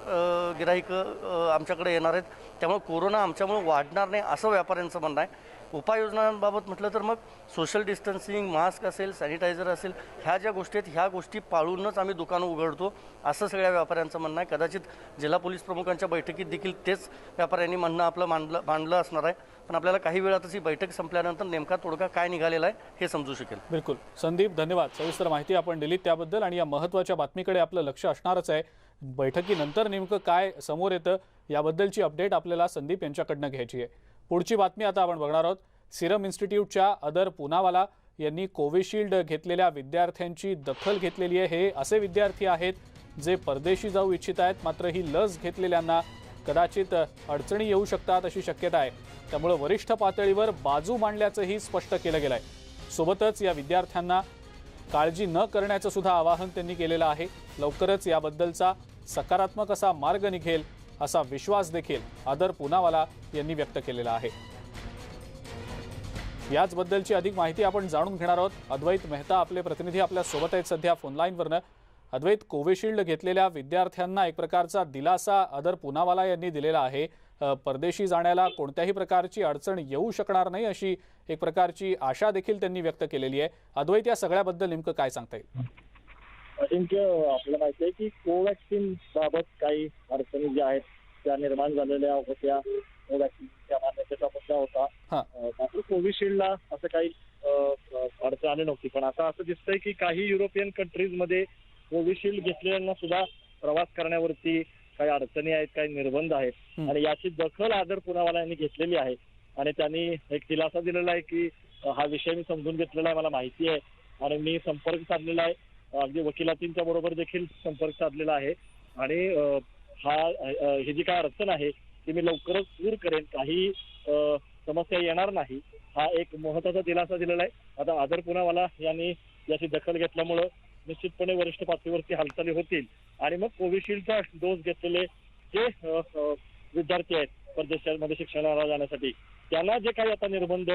गिराईकं आमच्याकडे येणार आहेत. त्यामुळे कोरोना आमच्यामुळे वाढणार नाही असं व्यापाऱ्यांचं म्हणणं आहे. उपाययोजनांबाबत म्हटलं तर मग सोशल डिस्टन्सिंग, मास्क असेल, सॅनिटायझर असेल, ह्या ज्या गोष्टी आहेत ह्या गोष्टी पाळूनच आम्ही दुकानं उघडतो असं सगळ्या व्यापाऱ्यांचं म्हणणं आहे. कदाचित जिल्हा पोलीस प्रमुखांच्या बैठकीत देखील तेच व्यापाऱ्यांनी म्हणणं आपलं मांडलं असणार आहे. पण आपल्याला काही वेळातच ही बैठक संपल्यानंतर नेमका तोडगा काय निघालेला आहे हे समजू शकेल. बिलकुल संदीप, धन्यवाद. सविस्तर माहिती आपण दिलीत त्याबद्दल. आणि या महत्त्वाच्या बातमीकडे आपलं लक्ष असणारच आहे. बैठकीनंतर नेमकं काय समोर येतं याबद्दलची अपडेट आपल्याला संदीप यांच्याकडनं घ्यायची आहे. पुढची बातमी आता आपण बघणार आहोत. सिरम इन्स्टिट्यूटच्या अदर पूनावाला यांनी कोविशिल्ड घेतलेल्या विद्यार्थ्यांची दखल घेतलेली आहे. हे असे विद्यार्थी आहेत जे परदेशी जाऊ इच्छित आहेत, मात्र ही लस घेतलेल्यांना कदाचित अडचणी येऊ शकतात अशी शक्यता आहे. त्यामुळे वरिष्ठ पातळीवर बाजू मांडल्याचंही स्पष्ट केलं गेलं आहे. सोबतच या विद्यार्थ्यांना काळजी न करण्याचं सुद्धा आवाहन त्यांनी केलेलं आहे. लवकरच याबद्दलचा सकारात्मक असा मार्ग निघेल असा विश्वास देखील अदर पूनावाला यांनी व्यक्त केलेला आहे. याचबद्दलची अधिक माहिती आपण जाणून घेणार आहोत। अद्वैत मेहता आपले प्रतिनिधी आपल्या सोबत आहेत सध्या फोन लाईनवरनं। अद्वैत, कोविशिल्ड घेतलेल्या विद्यार्थ्यांना एक प्रकारचा दिलासा आदर पूनावाला यांनी दिलेला आहे। परदेशी जाण्याला कोणत्याही प्रकारची अडचण येऊ शकणार नाही अशी एक प्रकारची आशा देखील त्यांनी व्यक्त केलेली आहे। अद्वैत, या सगळ्याबद्दल नेमकं काय सांगता येईल? आपल्याला माहिती आहे की कोवॅक्सिन बाबत काही अडचणी ज्या आहेत त्या निर्माण झालेल्या होत्या। कोवॅक्सिनच्या मान्यतेचा मुद्दा होता, मात्र कोविशिल्डला असं काही अडचण आली नव्हती। पण आता असं दिसतंय की काही युरोपियन कंट्रीजमध्ये कोविशिल्ड घेतलेल्यांना सुद्धा प्रवास करण्यावरती काही अडचणी आहेत, काही निर्बंध आहेत आणि याची दखल आदर पूनावाला यांनी घेतलेली आहे आणि त्यांनी एक दिलासा दिलेला आहे की हा विषय मी समजून घेतलेला आहे, मला माहिती आहे आणि मी संपर्क साधलेला आहे, अगदी वकिलातींच्या बरोबर देखील संपर्क साधलेला आहे आणि ही जी काय अडचण आहे ती मी लवकरच दूर करेन, काही समस्या येणार नाही, हा एक महत्त्वाचा दिलासा दिलेला आहे। आता आदर पूनावाला यांनी याची दखल घेतल्यामुळं निश्चितपणे वरिष्ठ पातळीवरती हालचाली होतील आणि मग कोविशिल्डचा डोस घेतलेले जे विद्यार्थी आहेत परदेशामध्ये शिक्षणाला जाण्यासाठी त्यांना जे काही आता निर्बंध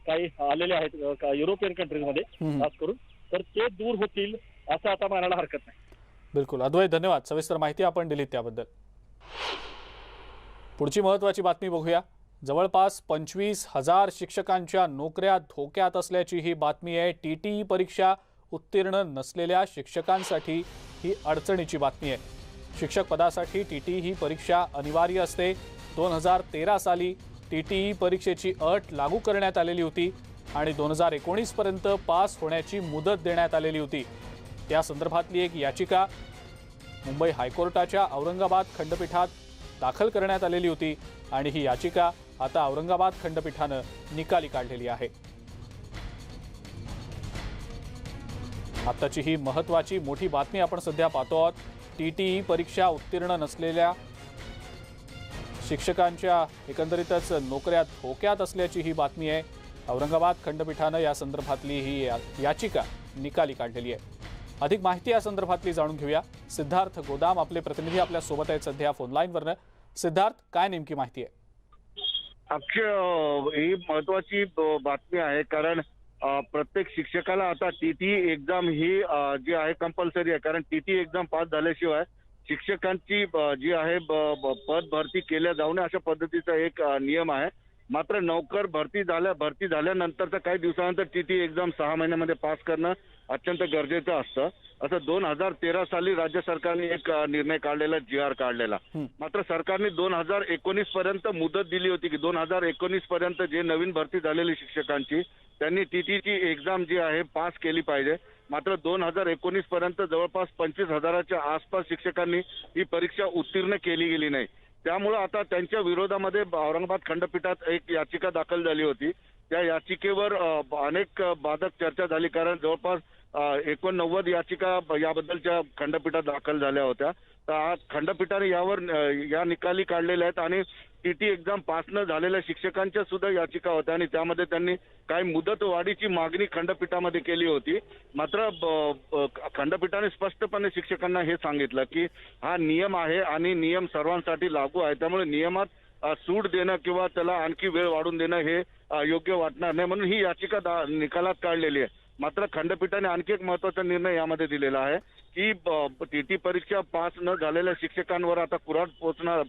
काही आलेले आहेत युरोपियन कंट्रीजमध्ये खास करून, तर ते दूर होतील असं आता मानायला हरकत नाही। बिलकुल अद्वैत, धन्यवाद सविस्तर माहिती आपण दिली त्याबद्दल। पुढची महत्त्वाची बातमी बघूया। जवळपास 25,000 शिक्षकांच्या नोकऱ्या धोक्यात असल्याची ही बातमी आहे। TTE परीक्षा उत्तीर्ण नसलेल्या शिक्षकांसाठी ही अडचणीची बातमी आहे। शिक्षक पदासाठी TTE ही परीक्षा अनिवार्य असते। 2013 साली TTE परीक्षेची अट लागू करण्यात आलेली होती आणि 2019 पर्यंत पास होण्याची मुदत देण्यात आलेली होती। त्या संदर्भातली एक याचिका मुंबई हायकोर्टाच्या औरंगाबाद खंडपीठात दाखल करण्यात आलेली होती आणि ही याचिका आता औरंगाबाद खंडपीठानं निकाली काढलेली आहे। आताची ही महत्त्वाची मोठी बातमी आपण सध्या पाहतो आहोत। TTE परीक्षा उत्तीर्ण नसलेल्या शिक्षकांच्या एकंदरीतच नोकऱ्या धोक्यात असल्याची ही बातमी आहे। औरंगाबाद खंडपीठानं या संदर्भातली ही याचिका निकाली काढलेली आहे। अधिक माहिती या संदर्भातली जाणून घेऊया। सिद्धार्थ गोदाम आपले प्रतिनिधी आपल्या सोबत आहेत सध्या फोन लाईनवरनं। सिद्धार्थ, काय नेमकी माहिती आहे? ही महत्वाची बातमी आहे, कारण प्रत्येक शिक्षकाला आता TTE एक्झाम ही जी आहे कंपल्सरी आहे, कारण TTE एक्झाम पास झाल्याशिवाय शिक्षकांची जी आहे पद भरती केल्या जाऊ नये अशा पद्धतीचा एक नियम आहे। मात्र नोकर भरती झाल्यानंतरच्या काही दिवसानंतर TTE एक्झाम 6 महिन्यामध्ये पास करणं अत्यंत गरजेचं असतं, असं 2013 साली राज्य सरकारने एक निर्णय काढलेला, GR काढलेला। मात्र सरकारने 2019 पर्यंत मुदत दिली होती की 2019 पर्यंत जे नवीन भरती झालेली शिक्षकांची त्यांनी TTEची एक्झाम जी आहे पास केली पाहिजे। मात्र 2019 पर्यंत जवळपास 25,000च्या आसपास शिक्षकांनी ही परीक्षा उत्तीर्ण केली गेली नाही। त्यामुळे आता त्यांच्या विरोधामध्ये औरंगाबाद खंडपीठात एक याचिका दाखल झाली होती। त्या याचिकेवर अनेक बाधक चर्चा झाली, कारण जवळपास 89 याचिका याबद्दलच्या खंडपीठात दाखल झाल्या होत्या। तर खंडपीठाने यावर निकाली काढलेल्या आहेत आणि TTE एक्झाम पास न झालेल्या शिक्षकांच्या सुद्धा याचिका होत्या आणि त्यामध्ये त्यांनी काही मुदत वाढीची मागणी खंडपीठामध्ये केली होती। मात्र खंडपीठाने स्पष्टपणे शिक्षकांना हे सांगितलं की हा नियम आहे आणि नियम सर्वांसाठी लागू आहे, त्यामुळे नियमात सूट देणं किंवा त्याला आणखी वेळ वाढून देणं हे योग्य वाटणार नाही, म्हणून ही याचिका निकालात काढलेली आहे। मात्र खंडपीठाने आणखी एक महत्त्वाचा निर्णय यामध्ये दिलेला आहे की TTE परीक्षा पास न झालेल्या शिक्षकांवर आता कुऱ्हाड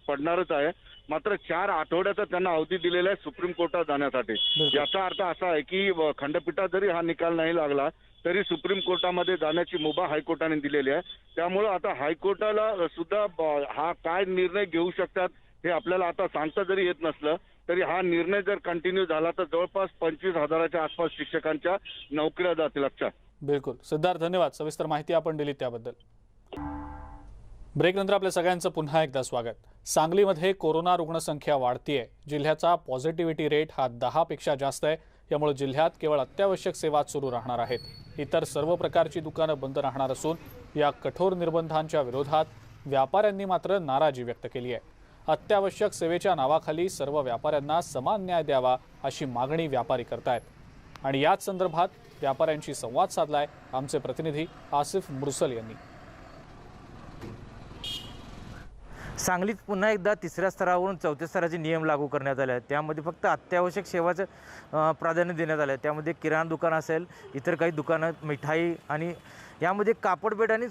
पडणारच आहे। मात्र 4 आठवड्याचा त्यांना अवधी दिलेला आहे सुप्रीम कोर्टात जाण्यासाठी। याचा अर्थ असा आहे की खंडपीठात जरी हा निकाल नाही लागला तरी सुप्रीम कोर्टामध्ये जाण्याची मुभा हायकोर्टाने दिलेली आहे। त्यामुळे आता हायकोर्टाला सुद्धा हा काय निर्णय घेऊ शकतात हे आपल्याला आता सांगता जरी येत नसलं तरी हा निर्णय जर कंटिन्यू झाला तर जवळपास 25,000च्या आसपास शिक्षकांच्या नोकऱ्या जातील। लक्षात। बिलकुल सिद्धार्थ, धन्यवाद सविस्तर माहिती आपण दिली त्याबद्दल। ब्रेक नंतर आपल्या सगळ्यांचं पुन्हा एकदा स्वागत। सांगलीमध्ये कोरोना रुग्णसंख्या वाढतीये। जिल्ह्याचा पॉझिटिव्हिटी रेट हा 10 पेक्षा जास्त आहे। यामुळे जिल्ह्यात केवळ अत्यावश्यक सेवा सुरू राहणार आहेत। इतर सर्व प्रकारची दुकानं बंद राहणार असून या कठोर निर्बंधांच्या विरोधात व्यापाऱ्यांनी मात्र नाराजी व्यक्त केली आहे। अत्यावश्यक सेवेच्या नावाखाली सर्व व्यापाऱ्यांना समान न्याय द्यावा अशी मागणी व्यापारी करतायत आणि याच संदर्भात व्यापाऱ्यांशी संवाद साधलाय आमचे प्रतिनिधी आसिफ मुरसल यांनी। सांगलीत पुन्हा एकदा 3ऱ्या स्तरावरून 4थ्या स्तराचे नियम लागू करण्यात आले आहेत. त्यामध्ये फक्त अत्यावश्यक सेवाचं प्राधान्य देण्यात आलं आहे. त्यामध्ये किराणा दुकान असेल, इतर काही दुकानं, मिठाई आणि यामध्ये कापडपेठ आणि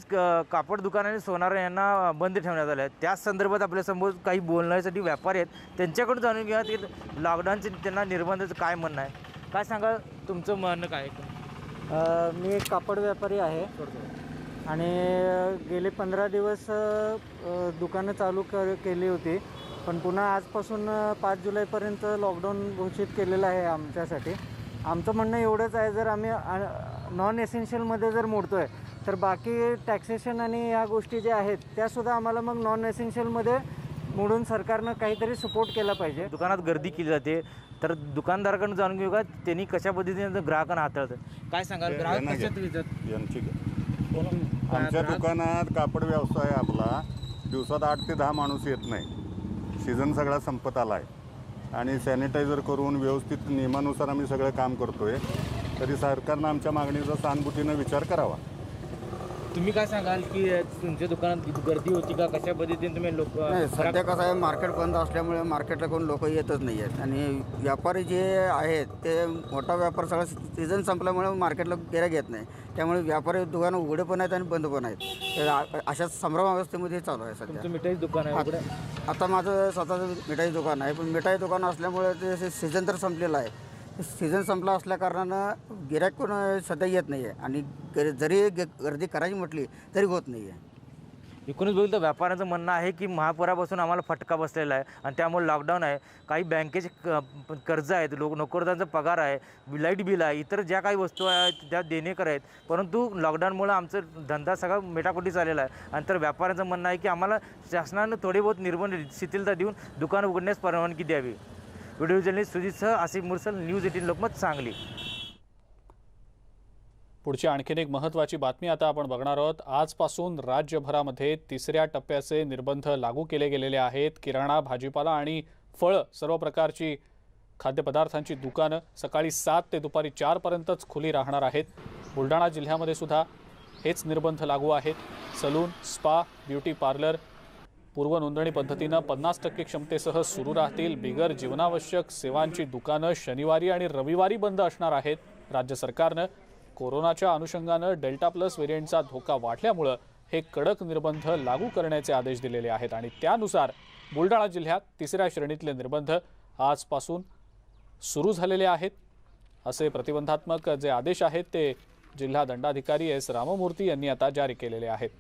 कापड दुकान आणि सोनार यांना बंद ठेवण्यात आलं आहे. त्याच संदर्भात आपल्यासमोर काही बोलण्यासाठी व्यापारी आहेत, त्यांच्याकडून जाणून घ्या की लॉकडाऊनचे त्यांना निर्बंधाचं काय म्हणणं आहे. काय सांगा, तुमचं म्हणणं काय आहे? मी एक कापड व्यापारी आहे आणि गेले 15 दिवस दुकानं चालू केली होती, पण पुन्हा आजपासून 5 जुलैपर्यंत लॉकडाऊन घोषित केलेलं आहे आमच्यासाठी. आमचं म्हणणं एवढंच आहे, जर आम्ही नॉन एसेन्शियलमध्ये जर मोडतो आहे तर बाकी टॅक्सेशन आणि ह्या गोष्टी ज्या आहेत त्यासुद्धा आम्हाला मग नॉन एसेन्शियलमध्ये मोडून सरकारनं काहीतरी सपोर्ट केला पाहिजे. दुकानात गर्दी केली जाते, तर दुकानदाराकडून जाणून घेऊ का त्यांनी कशा पद्धतीने ग्राहकांना हाताळतात. काय सांगाल, ग्राहक कशात येतात? आमच्या दुकानात कापड व्यवसाय आपला दिवसात 8 ते 10 माणूस येत नाही. सीझन सगळा संपत आला आहे आणि सॅनिटायझर करून व्यवस्थित नियमानुसार आम्ही सगळं काम करतोय. तरी सरकारनं आमच्या मागणीचा सहानुभूतीनं विचार करावा. तुम्ही काय सांगाल की तुमच्या दुकानात गर्दी होती का, कशा पद्धतीने तुम्ही लोक? सध्या कसं आहे, मार्केट बंद असल्यामुळे मार्केटला कोण लोक येतच नाही आहेत आणि व्यापारी जे आहेत ते मोठा व्यापार सगळा सीझन संपल्यामुळे मार्केटला गिऱ्हाईक येत नाही. त्यामुळे व्यापारी दुकानं उघडे पण आहेत आणि बंद पण आहेत. अशा संभ्रमावस्थेमध्ये चालू आहे सध्या. मिठाई दुकान आहे? आता माझं स्वतःचं मिठाई दुकान आहे, पण मिठाई दुकान असल्यामुळे ते सीझन तर संपलेलं आहे. सीझन संपला असल्या कारणानं गिऱ्हाईक कोण सध्या येत नाही आहे आणि जरी गर्दी करायची म्हटली तरी होत नाही आहे. एकूणच बघितलं व्यापाऱ्यांचं म्हणणं आहे की महापुरापासून आम्हाला फटका बसलेला आहे आणि त्यामुळे लॉकडाऊन आहे. काही बँकेचे कर्ज आहेत, नोकरदारांचा पगार आहे, लाईट बिल आहे, इतर ज्या काही वस्तू आहेत त्या देणेकर आहेत, परंतु लॉकडाऊनमुळे आमचं धंदा सगळा मेटाकुटी झालेला आहे. आणि तर व्यापाऱ्यांचं म्हणणं आहे की आम्हाला शासनानं थोडे बहुत निर्बंध शिथिलता देऊन दुकान उघडण्यास परवानगी द्यावी. व्हिडिओ जर्नलिस्ट सुजितसह आसिफ मुरसल, न्यूज 18 लोकमत, सांगली. पुढची आणखीन एक महत्त्वाची बातमी आता आपण बघणार आहोत. आजपासून राज्यभरामध्ये 3ऱ्या टप्प्याचे निर्बंध लागू केले गेलेले आहेत. किराणा, भाजीपाला आणि फळं सर्व प्रकारची खाद्यपदार्थांची दुकानं सकाळी 7 ते दुपारी 4 पर्यंतच खुली राहणार आहेत. बुलढाणा जिल्ह्यामध्ये सुद्धा हेच निर्बंध लागू आहेत. सलून, स्पा, ब्युटी पार्लर पूर्व नोंदणी पद्धतीनं 50% क्षमतेसह सुरू राहतील. बिगर जीवनावश्यक सेवांची दुकानं शनिवारी आणि रविवारी बंद असणार आहेत. राज्य सरकारनं कोरोनाच्या अनुषंगानं डेल्टा प्लस व्हेरियंटचा धोका वाढल्यामुळं हे कडक निर्बंध लागू करण्याचे आदेश दिलेले आहेत आणि त्यानुसार बुलढाणा जिल्ह्यात 3ऱ्या श्रेणीतले निर्बंध आजपासून सुरू झालेले आहेत. असे प्रतिबंधात्मक जे आदेश आहेत ते जिल्हा दंडाधिकारी एस राममूर्ती यांनी आता जारी केलेले आहेत.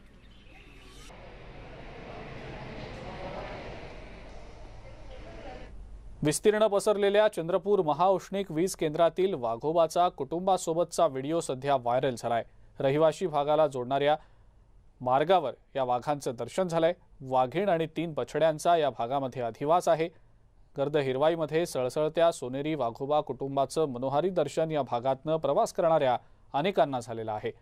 विस्तीर्ण पसरलेल्या चंद्रपूर महाऔष्णिक वीज केंद्रातील वाघोबाचा कुटुंबासोबतचा व्हिडिओ सध्या व्हायरल झालाय. रहिवाशी भागाला जोडणाऱ्या मार्गावर या वाघांचं दर्शन झालंय. वाघीण आणि 3 बछड्यांचा या भागामध्ये अधिवास आहे. गर्द हिरवाईमध्ये सळसळत्या सोनेरी वाघोबा कुटुंबाचं मनोहारी दर्शन या भागातनं प्रवास करणाऱ्या अनेकांना झालेलं आहे.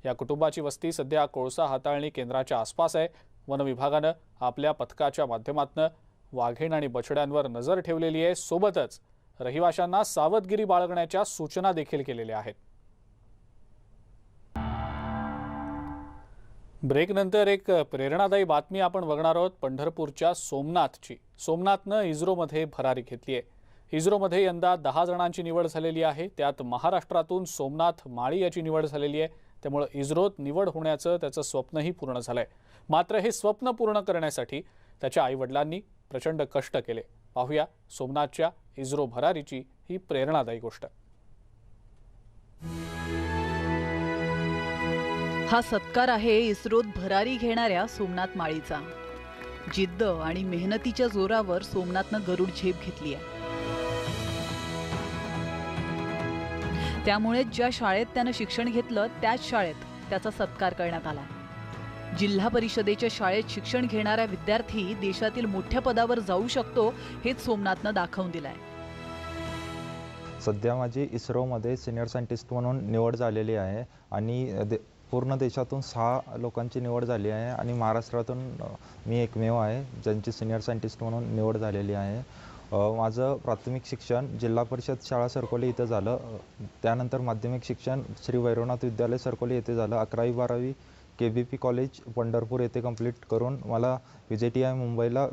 या कुटुंबाची वस्ती सध्या कोळसा हाताळणी केंद्राच्या आसपास आहे. वन विभागानं आपल्या पथकाच्या माध्यमातून वाघीण आणि बछड्यांवर नजर ठेवलेली आहे. सोबतच रहिवाशांना सावधगिरी बाळगण्याच्या सूचना देखील केलेल्या आहेत. ब्रेकनंतर एक प्रेरणादायी बातमी आपण बघणार आहोत. पंढरपूरच्या सोमनाथची. सोमनाथनं इस्रोमध्ये भरारी घेतली आहे. इस्रोमध्ये यंदा 10 जणांची निवड झालेली आहे. त्यात महाराष्ट्रातून सोमनाथ माळी याची निवड झालेली आहे. त्यामुळे इस्रोत निवड होण्याचं त्याचं स्वप्नही पूर्ण झालंय. मात्र हे स्वप्न पूर्ण करण्यासाठी त्याच्या आईवडिलांनी प्रचंड कष्ट केले. पाहूया सोमनाथच्या इस्रो भरारीची ही प्रेरणादायी गोष्ट. हा सत्कार आहे इस्रोत भरारी घेणाऱ्या सोमनाथ माळीचा. जिद्द आणि मेहनतीच्या जोरावर सोमनाथनं गरुड झेप घेतली आहे. त्यामुळे ज्या शाळेत त्यानं शिक्षण घेतलं त्याच शाळेत त्याचा सत्कार करण्यात आला. जिल्हा परिषदेच्या शाळेत शिक्षण घेणारा विद्यार्थी देशातील मोठ्या पदावर जाऊ शकतो हेच सोमनाथनं दाखवून दिलंय. सध्या माझी इस्रोमध्ये सिनियर सायंटिस्ट म्हणून निवड झालेली आहे आणि पूर्ण देशातून 6 लोकांची निवड झाली आहे आणि महाराष्ट्रातून मी एकमेव आहे ज्यांची सिनियर सायंटिस्ट म्हणून निवड झालेली आहे. माझं प्राथमिक शिक्षण जिल्हा परिषद शाळा सरकोली इथं झालं. त्यानंतर माध्यमिक शिक्षण श्री वैरवनाथ विद्यालय सरकोली येथे झालं. 11वी 12वी KBP कॉलेज पंढरपूर येथे कंप्लीट करून मला VJTI मुंबईला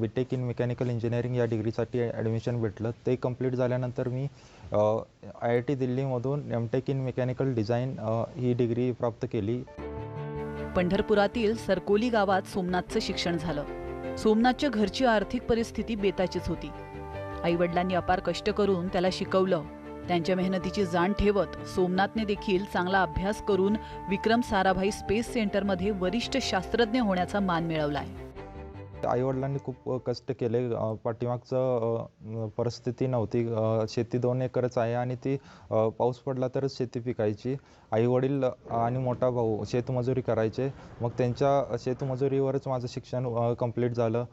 BTech इन मेकॅनिकल इंजिनिअरिंग या डिग्रीसाठी ॲडमिशन भेटलं. ते कंप्लीट झाल्यानंतर मी IIT दिल्लीमधून MTech in mechanical design he degree प्राप्त केली. पंढरपुरातील सरकोली गावात सोमनाथचं शिक्षण झालं. सोमनाथच्या घरची आर्थिक परिस्थिती बेताचीच होती. आईवडिलांनी अपार कष्ट करून त्याला शिकवलं. त्यांच्या मेहनतीची जाण ठेवत सोमनाथने देखील चांगला अभ्यास करून विक्रम साराभाई स्पेस सेंटरमध्ये वरिष्ठ शास्त्रज्ञ होण्याचा मान मिळवलाय. आईवडिलांनी खूप कष्ट केले. पाठीमागचं परिस्थिती नव्हती. शेती 2 एकरच आहे आणि ती पाऊस पडला तरच शेती पिकायची. आईवडील आणि मोठा भाऊ शेतमजुरी करायचे. मग त्यांच्या शेतमजुरीवरच माझं शिक्षण कंप्लीट झालं.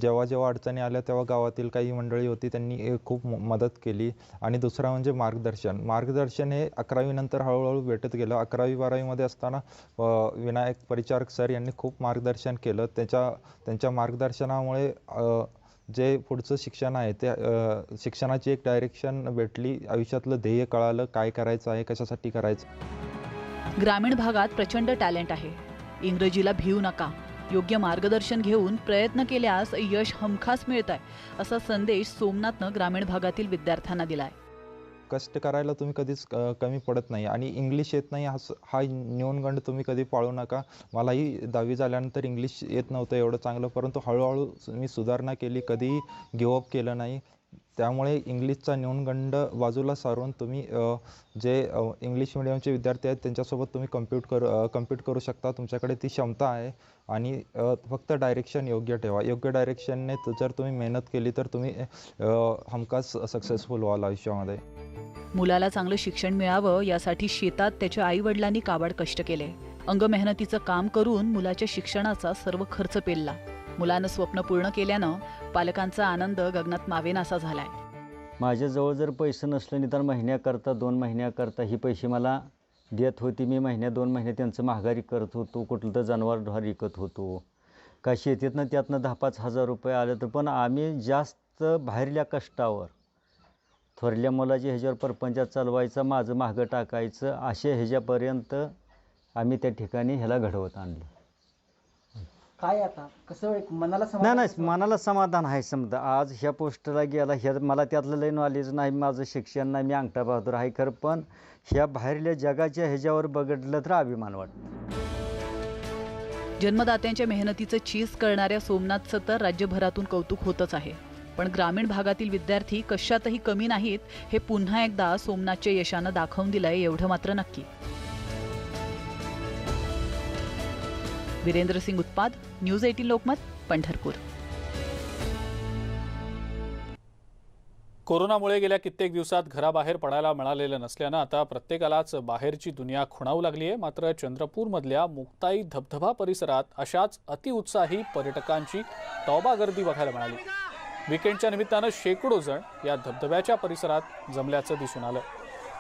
जेव्हा जेव्हा अडचणी आल्या तेव्हा गावातील काही मंडळी होती त्यांनी खूप मदत केली. आणि दुसरा म्हणजे मार्गदर्शन हे 11वी नंतर हळूहळू भेटत गेलं. 11वी-12वीमध्ये असताना विनायक परिचारक सर यांनी खूप मार्गदर्शन केलं. त्यांच्या मार्गदर्शनामुळे जे पुढचं शिक्षण आहे ते शिक्षणाची एक डायरेक्शन भेटली. आयुष्यातलं ध्येय कळालं, काय करायचं आहे, कशासाठी करायचं. ग्रामीण भागात प्रचंड टॅलेंट आहे. इंग्रजीला भिवू नका. योग्य मार्गदर्शन घेऊन प्रयत्न केल्यास यश हमखास मिळतंय, असा संदेश सोमनाथनं ग्रामीण भागातील विद्यार्थ्यांना दिलाय. कष्ट करायला तुम्ही कधीच कमी पडत नाही आणि इंग्लिश येत नाही हा न्यूनगंड तुम्ही कधी पाळू नका. मलाही 10वी झाल्यानंतर इंग्लिश येत नव्हतं एवढं चांगलं, परंतु हळूहळू मी सुधारणा केली, कधीही गिवअप केलं नाही. त्यामुळे इंग्लिशचा न्यूनगंड बाजूला सारून तुम्ही जे इंग्लिश मिडियमचे विद्यार्थी आहेत त्यांच्यासोबत तुम्ही कम्पीट करू शकता. तुमच्याकडे ती क्षमता आहे आणि फक्त डायरेक्शन योग्य ठेवा. योग्य डायरेक्शनने जर तुम्ही मेहनत केली तर तुम्ही हमखास सक्सेसफुल व्हाल आयुष्यामध्ये. मुलाला चांगलं शिक्षण मिळावं यासाठी शेतात त्याच्या आईवडिलांनी काबाड कष्ट केले. अंगमेहनतीचं काम करून मुलाच्या शिक्षणाचा सर्व खर्च पेलला. मुलानं स्वप्न पूर्ण केल्यानं पालकांचा आनंद गगनात मावेनासा झालाय. माझ्याजवळ जर पैसे नसले निदान महिन्याकरता 2 महिन्याकरता ही पैसे मला देत होती. मी 2 महिने त्यांचं महागारी करत होतो. कुठलं तर जनावर विकत होतो. काय शेतीतनं त्यातनं 10-5 हजार रुपये आले तर पण आम्ही जास्त बाहेरल्या कष्टावर थोरल्या मुलाच्या ह्याच्यावर परपंचात चालवायचं, माझं मागं टाकायचं, अशा ह्याच्यापर्यंत आम्ही त्या ठिकाणी ह्याला घडवत आणलं. काय आता कसं मनाला नाही मनाला समाधान आहे. समजा आज ह्या पोस्टला गेला, ह्या मला त्यातलं लई नॉलेज नाही, माझं शिक्षण नाही, मी अंगठा बहादूर आहे खरं, पण ह्या बाहेरल्या जगाच्या ह्याच्यावर बघितलं तर अभिमान वाटतो. जन्मदात्यांच्या मेहनतीचं चीज करणाऱ्या सोमनाथचं तर राज्यभरातून कौतुक होतच आहे. पण ग्रामीण भागातील विद्यार्थी कशातही कमी नाहीत हे पुन्हा एकदा सोमनाथच्या यशानं दाखवून दिलंय, एवढं मात्र नक्की. वीरेंद्र सिंग उत्पाद, न्यूज 18 लोकमत, पंढरपूर. कोरोनामुळे गेल्या कित्येक दिवसात घराबाहेर पडायला मिळालेलं नसल्यानं आता प्रत्येकालाच बाहेरची दुनिया खुणावू लागली आहे. मात्र चंद्रपूरमधल्या मुक्ताई धबधबा परिसरात अशाच अतिउत्साही पर्यटकांची तौबा गर्दी बघायला मिळाली. वीकेंडच्या निमित्तानं शेकडो जण या धबधब्याच्या परिसरात जमल्याचं दिसून आलं.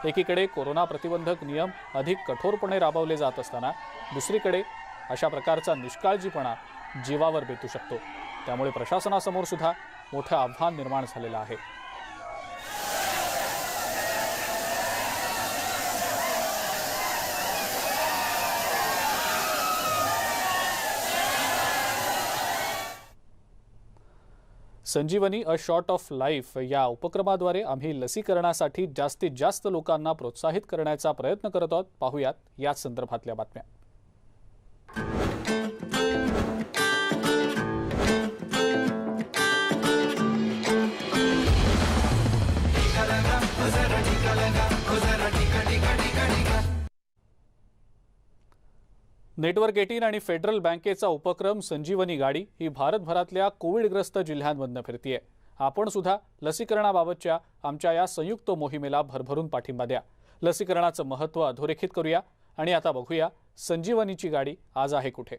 एकीकडे कोरोना प्रतिबंधक नियम अधिक कठोरपणे राबवले जात असताना दुसरीकडे अशा प्रकारचा निष्काळजीपणा जीवावर बेतू शकतो. त्यामुळे प्रशासनासमोर सुद्धा मोठं आव्हान निर्माण झालेलं आहे. संजीवनी अ शॉट ऑफ लाईफ या उपक्रमाद्वारे आम्ही लसीकरणासाठी जास्तीत जास्त लोकांना प्रोत्साहित करण्याचा प्रयत्न करत आहोत. पाहूयात याच संदर्भातल्या बातम्या. नेटवर्क 18 आणि फेडरल बँकेचा उपक्रम संजीवनी गाडी ही भारतभरातल्या कोविडग्रस्त जिल्ह्यांमधून फिरतीये. आपण सुद्धा लसीकरणाबाबतच्या आमच्या या संयुक्त मोहिमेला भरभरून पाठिंबा द्या. लसीकरणाचं महत्त्व अधोरेखित करूया आणि आता बघूया संजीवनीची गाडी आज आहे कुठे.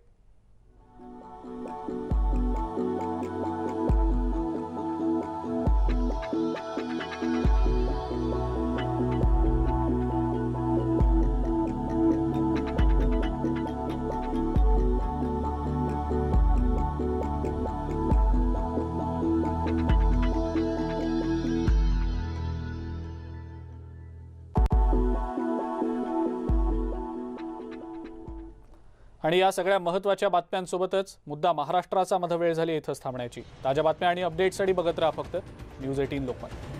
आणि या सगळ्या महत्त्वाच्या बातम्यांसोबतच मुद्दा महाराष्ट्राचा मधवेळ झाली इथंच थांबण्याची। ताज्या बातम्या आणि अपडेट्ससाठी बघत राहा फक्त न्यूज 18 लोकमत।